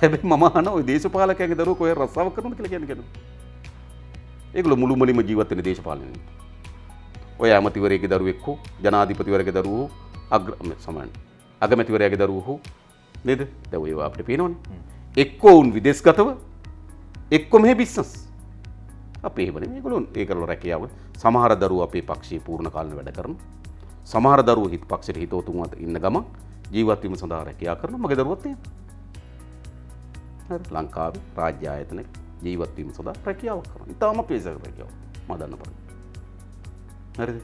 හැබැයි මම අහන ওই දේශපාලකයන්ගේ දරුවෝ කොහේ රස්සාව කරනවද කියලා කියන්නේ. ඒගොල්ලෝ මුළුමනින්ම ජීවත් වෙන දේශපාලනයෙන්. ඔය ඇමතිවරයෙක්ගේ දරුවෙක් හෝ ජනාධිපතිවරයෙක්ගේ දරුවෝ අගමැතිවරයාගේ දරුවෝ හෝ නේද? දැන් ඔය අපිට පේනවනේ. එක්කෝ උන් විදේශගතව එක්කෝ මෙහෙ බිස්නස්. අපේ එහෙම නෙමෙයි ඒගොල්ලෝ ඒකවල රැකියාව. සමහර දරුවෝ අපේ පක්ෂයේ පූර්ණ කාලීන වැඩ කරනවා. සමහර දරුවෝ හිත පක්ෂයට හිතවතුන් ඉන්න ගම ජීවත් වීම සඳහා රැකියාව කරනවා. මගේ දරුවෝත් එහෙම. හරි ලංකාවේ රාජ්‍ය ආයතන ජීවත් වීම සඳහා රැකියාවක් කරනවා. ඊටම පේසක රැකියාව. මම දන්න පරිදි. හරිද?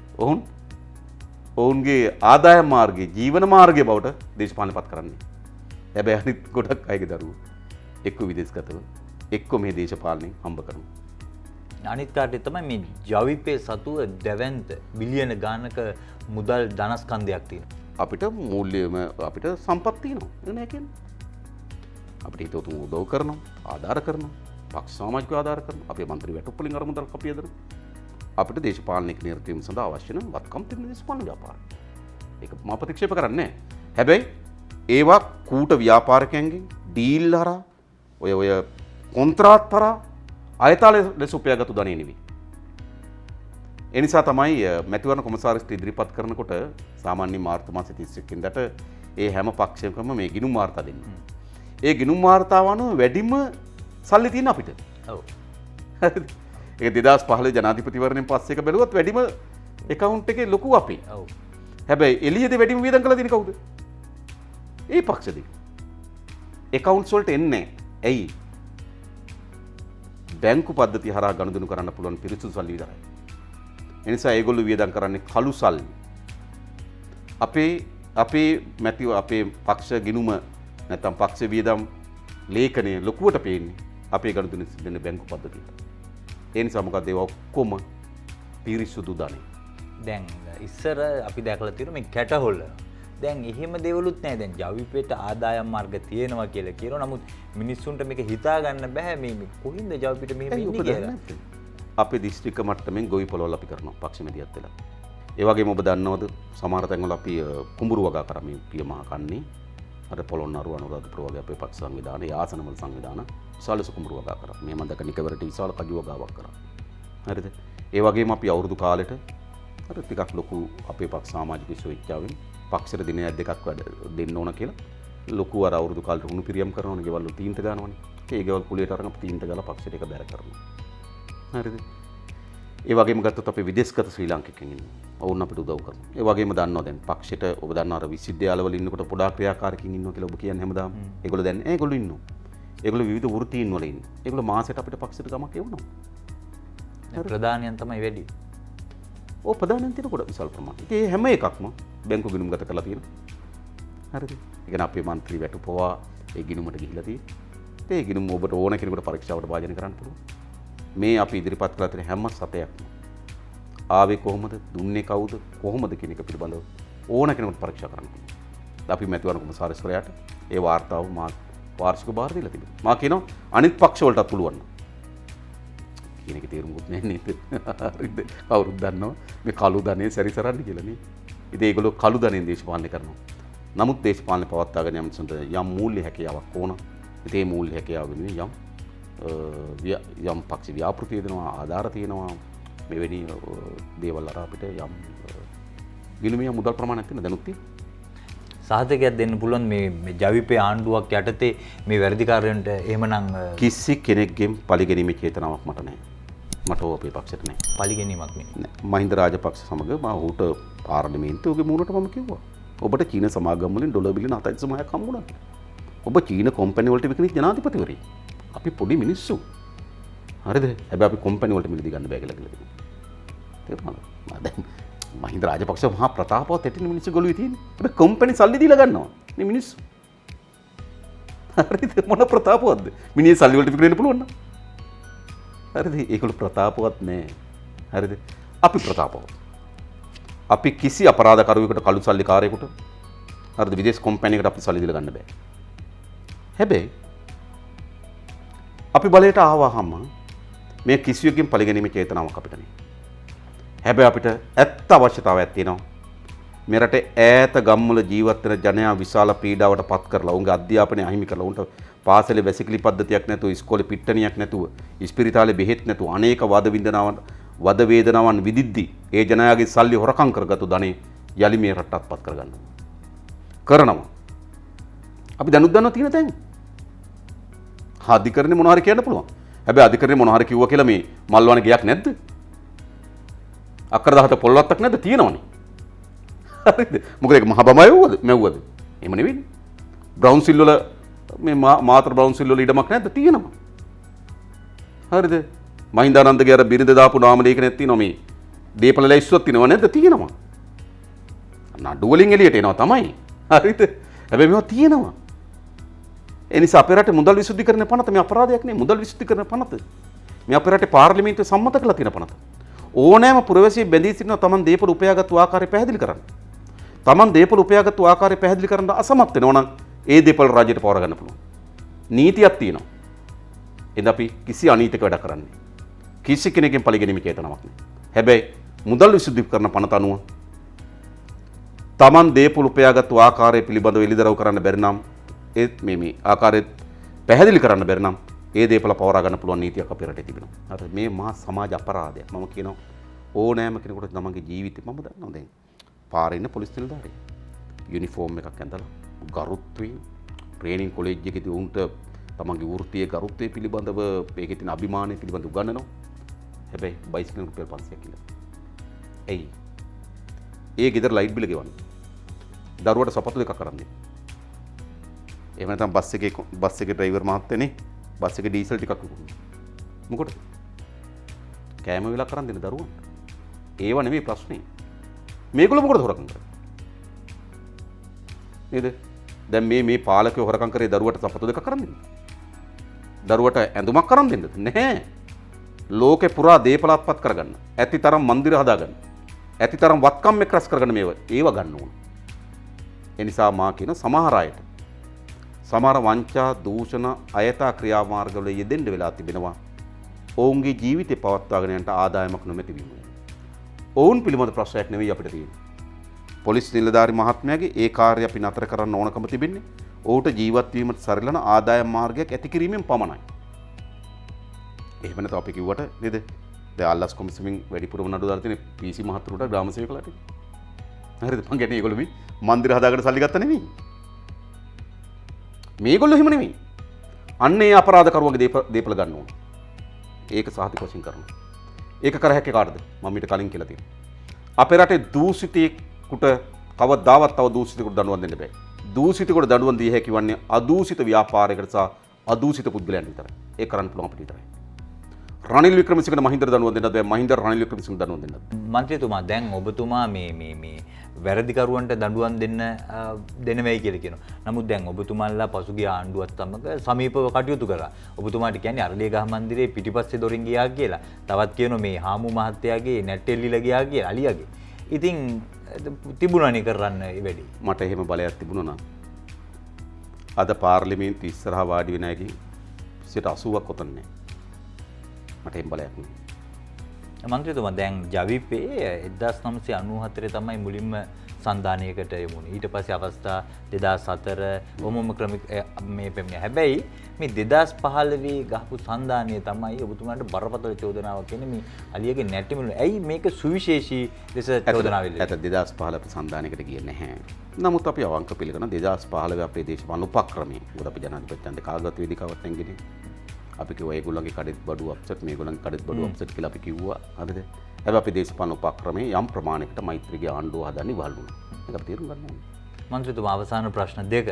ඔවුන්ගේ ආදායම් මාර්ගයේ ජීවන මාර්ගය බවට දේශපාලනපත් කරන්නේ. හැබැයි අනිත් ගොඩක් අයගේ දරුවෝ එක්ක විදේශගතව එක්ක මේ දේශපාලනයෙන් හම්බ කරනවා. අනිත් කාටේ තමයි මේ ජවිපේ සතුව දැවැන්ත බිලියන ගානක මුදල් ධනස්කන්ධයක් තියෙනවා. අපිට මූල්‍යම අපිට සම්පත් තියෙනවා. ඒක නෑ කියන්නේ. අපිට හිතවතුන් උදව් කරනවා, ආධාර කරනවා, පක්ෂ සමාජික ආධාර කරනවා. අපේ മന്ത്രി වැටුප් වලින් අර මුදල් කපිය දෙනවා. අපිට දේශපාලනික නිරත වීම සඳහා අවශ්‍ය නම් වත්කම් තියෙන දේශපාලන ව්‍යාපාර. ඒක මම ප්‍රතික්ෂේප කරන්නේ නෑ. හැබැයි ඒවා කූට ව්‍යාපාරිකයන්ගෙන් ඩීල් හරහා ඔය කොන්ත්‍රාත් හරහා අයතාල ලෙස උපයාගත්තු ධනෙ නෙවෙයි. ඒ නිසා තමයි මැතිවරණ කොමසාරිස්ට ඉදිරිපත් කරනකොට සාමාන්‍ය මාර්තු මාසේ 31 වෙනිදාට ඒ හැම පක්ෂයකම මේ ගිණුම් වාර්තා දෙන්නේ. ඒ ගිණුම් වාර්තාව අනුව වැඩිම සල්ලි තියෙන අපිට. ඔව්. හරිද? ඒක 2015 ජනාධිපතිවරණයෙන් පස්සේ එක බැලුවොත් වැඩිම account එකේ ලොකු අපේ. ඔව්. හැබැයි එළියේදී වැඩිම වියදම් කළා තියෙන කවුද? ඒ පක්ෂදී. accounts වලට එන්නේ නැහැ. ඇයි? බැංකු පද්ධතිය හරහා ගනුදෙනු කරන්න පුළුවන් පිරිසුදු සල්ලි විතරයි. ඒ නිසා ඒගොල්ලෝ වියදම් කරන්නේ කළු සල්ලි. අපේ පක්ෂ ගිණුම නැත්නම් පක්ෂ වියදම් ලේඛනයේ ලොකුවට පේන්නේ අපේ ගනුදෙනු දෙන බැංකු පද්ධතියට. ඒ නිසා මොකද ඒවා ඔක්කොම පිරිසුදු ධනෙ. දැන් ඉස්සර අපි දැකලා තියෙන මේ කැටහොල්ල. දැන් එහෙම දේවලුත් නැහැ. දැන් ජවිපේට ආදායම් මාර්ග තියෙනවා කියලා කියනවා. නමුත් මිනිස්සුන්ට මේක හිතා ගන්න බෑ මේ කොහින්ද ජවිපේට මෙහෙම ඉන්නේ කියලා. අපේ දිස්ත්‍රික්ක මට්ටමින් ගොවි පොළවල් අපි කරනවා පක්ෂ මෙදියත් වෙලා. ඒ වගේම ඔබ දන්නවද සමහර තැන්වල අපි කුඹුරු වගා කරා මේ පිය මහ කන්නේ. අර පොළොන්නරුව අනුරාධපුර වගේ අපේ පක්ෂ සංවිධානයේ ආසනවල සංවිධාන විශාල කුඹුරු වගා කරා. මේ මම දැක නිකවරට විශාල කජු වගාවක් කරා. හරිද? ඒ වගේම අපි අවුරුදු කාලෙට අර ටිකක් ලොකු අපේ පක්ෂ සමාජික විශ්වවිද්‍යාලෙන් පක්ෂර දිනයක් දෙකක් වැඩ දෙන්න ඕන කියලා ලොකු අර අවුරුදු කාලෙට උණු පිරියම් කරනවනේ ගෙවල් තීන්ත ගන්නවනේ. ඒ ගෙවල් කුලියට අරන් අපි තීන්ත ගාලා පක්ෂයට එක බැර කරනවා. හරිද? ඒ වගේම ගත්තොත් අපේ විදේශගත ශ්‍රී ලාංකිකයන් ඉන්නවා. ඔවුන් අපිට උදව් කරනවා. ඒ වගේම දන්නවා දැන් පක්ෂයට ඔබ දන්නා අර විශ්වවිද්‍යාලවල ඉන්නකොට පොඩා ක්‍රියාකාරකින් ඉන්නවා කියලා ඔබ කියන්නේ හැමදාම. ඒගොල්ලෝ දැන් ඒගොල්ලෝ ඉන්නවා. ඒගොල්ලෝ විවිධ වෘත්තීන් වල ඉන්නේ. ඒගොල්ලෝ මාසෙට අපිට පක්ෂයට ගමක් එවනවා. ප්‍රධානියන් තමයි වැඩි. ඔව් ප්‍රධානියන් තියෙන කොට විශාල ප්‍රමාණයක්. ඒ හැම එකක්ම බැංකු ගිණුම් ගත කරලා තියෙනවා. හරිද? ඒ කියන්නේ අපේ മന്ത്രി වැටුපවා ඒ ගිණුමට ගිහිලා තියෙන්නේ. ඒ ගිණුම ඔබට ඕන කෙනෙකුට පරීක්ෂාවට භාජනය කරන්න පුළුවන්. මේ අපි ඉදිරිපත් කරලා තියෙන හැම සතයක්ම ආවේ කොහොමද දුන්නේ කවුද කොහොමද කියන එක පිළිබඳව ඕන කෙනෙකුට පරීක්ෂා කරන්න පුළුවන්. අපි මැතිවරණ කොමසාරිස්වරයාට ඒ වාර්තාව මා වාර්ෂික බාර දීලා තිබෙනවා. මා කියනවා අනිත් පක්ෂ වලටත් පුළුවන්. කියන එක තේරුම්කුත් නැහැ නේද? හරිද? කවුරුත් දන්නවා මේ කළු ධනෙ සැරිසරන්න කියලා නේ. ඉතින් ඒගොල්ලෝ කළු ධනෙන් දේශපාලනය කරනවා. නමුත් දේශපාලනය පවත්වාගෙන යන්න යම් මූල්‍ය හැකියාවක් ඕන. ඉතින් ඒ මූල්‍ය හැකියාව වෙනුවෙන් යම් පක්ෂ ව්‍යාපෘතිය දෙනවා ආධාර තියෙනවා මෙවැනි දේවල් අර අපිට යම් ගිණුමිය මුදල් ප්‍රමාණයක් තියෙන දැනුත් තියෙනවා. සාධකයක් දෙන්න පුළුවන් මේ ජවිපේ ආණ්ඩුවක් යටතේ මේ වැඩිකාරයන්ට එහෙමනම් කිසි කෙනෙක්ගෙන් පරිගැනීමේ චේතනාවක් මට නැහැ. මට අපේ පක්ෂයට නැහැ. පරිගැනීමක් නෙමෙයි. මහින්ද රාජපක්ෂ සමග මම ඌට පාර්ලිමේන්තුවේ මූණට මම කිව්වා. ඔබට චීන සමාගම් වලින් ඩොලර් බිලියන 7.6ක් හම්බුණා. ඔබ චීන කොම්පැනි වලට විකිණි ජනාධිපතිවරයෙක්. අපි පොඩි මිනිස්සු. හරිද? හැබැයි අපි කොම්පැනි වලට මිලදී ගන්න බෑ කියලා කියනවා. තේරුණාද? මහින්ද රාජපක්ෂ මහා ප්‍රතාපවත් ඇතින මිනිස්සු ගොළුවේ තියෙන්නේ. හැබැයි කම්පැනි සල්ලි දීලා ගන්නවා. මේ මිනිස්සු. හරිද? මොන ප්‍රතාපවත්ද? මිනිස්සු සල්ලි වලට විකුණන්න පුළුවන් නම්. හරිද? ඒගොල්ලෝ ප්‍රතාපවත් නෑ. හරිද? අපි ප්‍රතාපවත්. අපි කිසි අපරාධකරුවෙකුට කළු සල්ලි කාරයෙකුට හරිද විදේශ කම්පැනියකට අපි සල්ලි දීලා ගන්න බෑ. හැබැයි අපි බලයට ආවහම මේ කිසියකින් පරිගැනීමේ චේතනාවක් අපිට නෑ. හැබැයි අපිට ඇත්ත අවශ්‍යතාවයක් තියෙනවා. මේ රටේ ඈත ගම්වල ජීවත් වෙන ජනයා විශාල පීඩාවට පත් කරලා උන්ගේ අධ්‍යාපනය අහිමි කරලා උන්ට පාසලේ වැසිකිලි පද්ධතියක් නැතුව ඉස්කෝලේ පිට්ටනියක් නැතුව ඉස්පිරිතාලේ බෙහෙත් නැතුව අනේක වද වේදනාවන් විදිද්දී ඒ ජනයාගේ සල්ලි හොරකම් කරගත්තු ධනෙ යලි මේ රටට අත්පත් කරනවා. අපි දැනුත් දන්නවා තියෙන තැන්. අධිකරණේ මොනවා හරි කියන්න පුළුවන්. හැබැයි අධිකරණේ මොනවා හරි කිව්වා කියලා මේ මල්වන ගයක් නැද්ද? අක්කර 17 පොල්වත්තක් නැද්ද? තියෙනවනේ. හරිද? මොකද ඒක මහ බමයවද? මෙව්වද? එහෙම නෙවෙයි. බ්‍රවුන්සිල් වල මේ මාතර බ්‍රවුන්සිල් වල ඉඩමක් නැද්ද? තියෙනවා. හරිද? මහින්දානන්දගේ අර බිරිඳ දාපු නාම ලේඛනයක් තියෙනවා මේ. දීපල ලැයිස්තුවක් තියෙනව නැද්ද? තියෙනවා. නඩු වලින් එළියට එනවා තමයි. හරිද? හැබැයි මේවා තියෙනවා. ඒ නිසා අපේ රටේ මුදල් විසුද්ධිකරණ පනත මේ අපරාධයක් නෙවෙයි. මුදල් විසුද්ධිකරණ පනත. මේ අපේ රටේ පාර්ලිමේන්තුවේ සම්මත කරලා තියෙන පනත. ඕනෑම පුරවැසියෙක් බැඳී සිටිනවා තමන් දේපල උපයාගත්තු ආකාරය පැහැදිලි කරන්න. තමන් දේපල උපයාගත්තු ආකාරය පැහැදිලි කරන්න අසමත් වෙනවා නම් ඒ දේපල රාජ්‍යයට පවර ගන්න පුළුවන්. නීතියක් තියෙනවා. එඳ අපි කිසි අනීතික වැඩක් කරන්නේ. කිසි කෙනෙක්ගෙන් පරිගැනීමේ චේතනාවක් නැහැ. හැබැයි මුදල් විසුද්ධිකරණ පනත අනුව තමන් දේපල උපයාගත්තු ආකාරය පිළිබඳව එළිදරව් කරන්න බැරි නම් ඒ මේ ආකාරයට පැහැදිලි කරන්න බැරි නම් ඒ දේපල පවරා ගන්න පුළුවන් නීතියක් අපේ රටේ තිබෙනවා. හරි මේ මහා සමාජ අපරාධයක්. මම කියනවා ඕනෑම කෙනෙකුට තමන්ගේ ජීවිතේ මම දන්නවා දැන් පාරේ ඉන්න පොලිස් නිලධාරියෙක් යුනිෆෝම් එකක් ඇඳලා ගරුත්වයෙන් ට්‍රේනින් කොලෙජ් එකේදී උන්ට තමන්ගේ වෘත්තීය ගරුත්වය පිළිබඳව ඒකේ තියෙන අභිමානය පිළිබඳව උගන්වනවා. හැබැයි බයිසිකල් රුපියල් 500ක් කියලා. එයි. ඒ ගෙදර ලයිට් බිල ගෙවන්න. දරුවට සපත්තු දෙකක් අරන් දෙන්න. එහෙම නැත්නම් බස් එකේ ඩ්‍රයිවර් මහත්තයනේ බස් එකේ ඩීසල් ටිකක් විකුණන. මොකටද? කෑම වෙලක් අරන් දෙන්න දරුවන්ට. ඒව නෙමෙයි ප්‍රශ්නේ. මේගොල්ලෝ මොකටද හොරකම් කරන්නේ? නේද? දැන් මේ පාලකයෝ හොරකම් කරේ දරුවට සපත්තු දෙකක් අරන් දෙන්න. දරුවට ඇඳුමක් අරන් දෙන්නද? නැහැ. ලෝකේ පුරා දේපල අත්පත් කරගන්න. ඇතිතරම් මන්දිර හදාගන්න. ඇතිතරම් වත්කම් එක් රැස් කරගන්න ඒව ගන්න ඕන. ඒ නිසා මා කියන සමහර අයට සමහර වංචා දූෂණ අයථා ක්‍රියාමාර්ගවල යෙදෙන්න වෙලා තිබෙනවා. ඔවුන්ගේ ජීවිතේ පවත්වාගෙන යන්නට ආදායමක් නොමැති වීම. ඔවුන් පිළිබඳ ප්‍රශ්නයක් නෙවෙයි අපිට තියෙන්නේ. පොලිස් නිලධාරි මහත්මයාගේ ඒ කාර්යය අපි නතර කරන්න ඕනකම තිබෙන්නේ. ඔහුට ජීවත් වීමට සරිලන ආදායම් මාර්ගයක් ඇති කිරීමෙන් පමණයි. එහෙම නැත්නම් අපි කිව්වට නේද? දැන් අල්ලස් කොමිසමෙන් වැඩිපුරම නඩු දාලා තියෙන PC මහතුරුට ග්‍රාම සේවකලාට. හරිද? මං කියන්නේ ඒගොල්ලෝ මේ මන්දිර හදාගන්න සල්ලි ගත්තා නෙවෙයි. මේගොල්ලෝ එහෙම නෙවෙයි. අන්න ඒ අපරාධකරුවගේ දේපල ගන්න ඕන. ඒක සාහිත්‍ය වශයෙන් කරනවා. ඒක කර හැකි කාටද? මම ඊට කලින් කියලා තියෙනවා. අපේ රටේ දූෂිතයෙකුට කවදාවත් තව දූෂිතයෙකුට දඬුවම් දෙන්න බෑ. දූෂිතයෙකුට දඬුවම් දී හැකි වන්නේ අදූෂිත ව්‍යාපාරයකට සහ අදූෂිත පුද්ගලයන්ට විතරයි. ඒක කරන්න පුළුවන් අපිට විතරයි. රනිල් වික්‍රමසිංහට මහින්දට දඬුවම් දෙන්නත් බෑ. මහින්ද රනිල් වික්‍රමසිංහට දඬුවම් දෙන්නත්. මන්ත්‍රීතුමා දැන් ඔබතුමා මේ වැරදිකරුවන්ට දඬුවම් දෙන්න වෙයි කියලා කියනවා. නමුත් දැන් ඔබතුමාලා පසුගිය ආණ්ඩුවත් සමග සමීපව කටයුතු කරා. ඔබතුමාට කියන්නේ අරලියගහ මන්දිරේ පිටිපස්සේ දොරින් ගියා කියලා. තවත් කියනවා මේ හාමු මහත්තයාගේ නැට් එල්ලිලා ගියා කියලා අලියාගේ. ඉතින් තිබුණානේ කරන්න ඒ වැඩේ. මට එහෙම බලයක් තිබුණා නම් අද පාර්ලිමේන්තු ඉස්සරහා වාඩි වෙන අයගේ 80ක් ඔතන නැහැ. මට එහෙම බලයක් නෑ. මන්ත්‍රීතුමා දැන් ජවිපේ 1994 තමයි මුලින්ම සන්ධානයකට යමුනේ. ඊට පස්සේ අවස්ථා 2004 ඔමම ක්‍රමික මේ පෙමිණියා. හැබැයි මේ 2015 ගහපු සන්ධානය තමයි ඔබතුමාට බරපතල චෝදනාවක් කියන්නේ මේ අලියගේ නැටිමුළු. ඇයි මේක සුවිශේෂී ලෙස චෝදනා වෙන්නේ? ඇත්ත 2015 සන්ධානයකට ගියේ නැහැ. නමුත් අපි අවංක පිළිගන්න 2015 අපේ දේශපාලන උපක්‍රමයේ මොකද අපි ජනාධිපතියන්ට කාගත වේදිකාවක් නැංගිනේ. අපි කිව්වා ඒගොල්ලන්ගේ කඩෙත් බඩු අප්සෙට් මේගොල්ලන්ගේ කඩෙත් බඩු අප්සෙට් කියලා අපි කිව්වා. හරිද? හැබැයි අපි දේශපාලන උපක්‍රමයේ යම් ප්‍රමාණයකට මෛත්‍රීගේ ආණ්ඩුව හදන්න ඉවහල් වුණා. ඒක අපි තේරුම් ගන්න ඕනේ. මන්ත්‍රීතුමා අවසාන ප්‍රශ්න දෙක.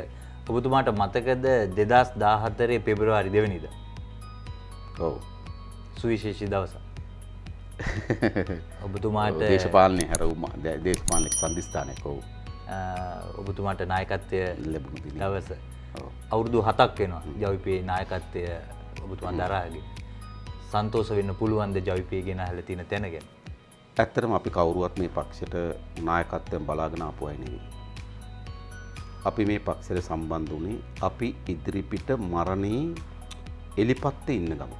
ඔබතුමාට මතකද 2014 පෙබරවාරි 2 වෙනිදා? ඔව්. සුවිශේෂී දවසක්. ඔබතුමාට දේශපාලනය හැරවුම දේශපාලනක සන්ධිස්ථානයක ඔව් ඔබතුමාට නායකත්වය ලැබුණු දින. දවස ඔව්. අවුරුදු 7ක් වෙනවා ජවිපේ නායකත්වය ඔබතුමා දරාගෙන. සන්තෝෂ වෙන්න පුළුවන්ද ජවිපේ ගෙන ඇහලා තියෙන තැන ගැන? ඇත්තටම අපි කවුරුවත් මේ පක්ෂයට නායකත්වයෙන් බලාගෙන ආපු අය නෙවෙයි. අපි මේ පක්ෂයට සම්බන්ධ වුණේ අපි ඉදිරිපිට මරණේ එලිපත්තේ ඉන්න ගම.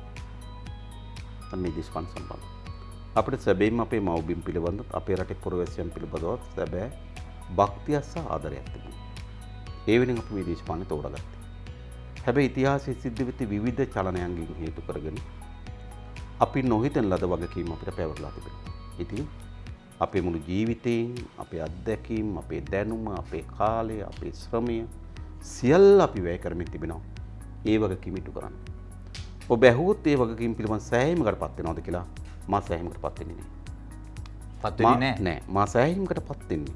මේ දේශපාලන සම්බන්ධ. අපිට සැබෑම අපේ මව්බිම් පිළිබඳව අපේ රටේ පුරවැසියන් පිළිබඳව සැබෑ භක්තිය සහ ආදරයක් තිබුණා. ඒ වෙනින් අපි මේ දේශපාලනේ තෝරාගත්තා. හැබැයි ඉතිහාසයේ සිද්ධ වෙච්ච විවිධ චලනයන්ගෙන් හේතු කරගෙන අපි නොහිතන ලද වගකීම් අපිට පැවරලා තිබෙනවා. ඉතින් අපේ මුළු ජීවිතයෙන් අපේ අත්දැකීම් අපේ දැනුම අපේ කාලය අපේ ශ්‍රමය සියල්ල අපි වැය කරමින් තිබෙනවා. ඒ වගකීම් ඉටු කරන්න. ඔබ ඇහුවොත් ඒ වගකීම් පිළිබඳ සෑහීමකටපත් වෙනවද කියලා මා සෑහීමකටපත් වෙන්නේ නැහැ. පත් වෙන්නේ නැහැ. නෑ මා සෑහීමකටපත් වෙන්නේ.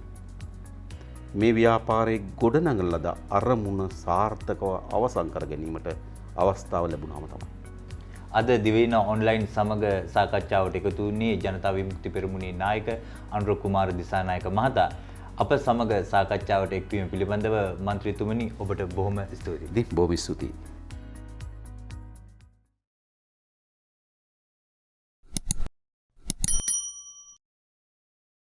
මේ ව්‍යාපාරයේ ගොඩනගන ලද අරමුණ සාර්ථකව අවසන් කර ගැනීමට අවස්ථාව ලැබුණාම තමයි. අද දිවයින ඔන්ලයින් සමග සාකච්ඡාවට එකතු වුණේ ජනතා විමුක්ති පෙරමුණේ නායක අනුර කුමාර දිසානායක මහතා. අප සමග සාකච්ඡාවට එක්වීම පිළිබඳව මන්ත්‍රීතුමනි ඔබට බොහොම ස්තුතියි. බොහොම ස්තුතියි.